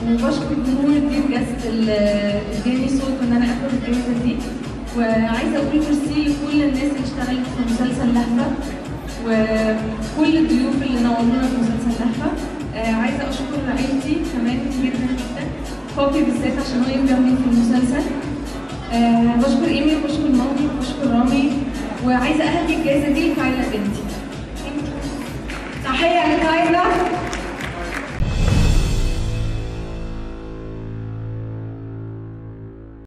وبشكر جمهور الدير جاست اللي اداني صوت ان انا اخد الجائزه دي. وعايزه اقول ميرسي لكل الناس اللي اشتغلت في مسلسل لهفه وكل الضيوف اللي نورونا في مسلسل لهفه. عايزه اشكر عيلتي كمان جدا جدا، بابي بالذات عشان هو يبقى جنبي في المسلسل. بشكر ايمي وبشكر مامي وبشكر رامي، وعايزه اهدي الجائزه دي لكايلا بنتي.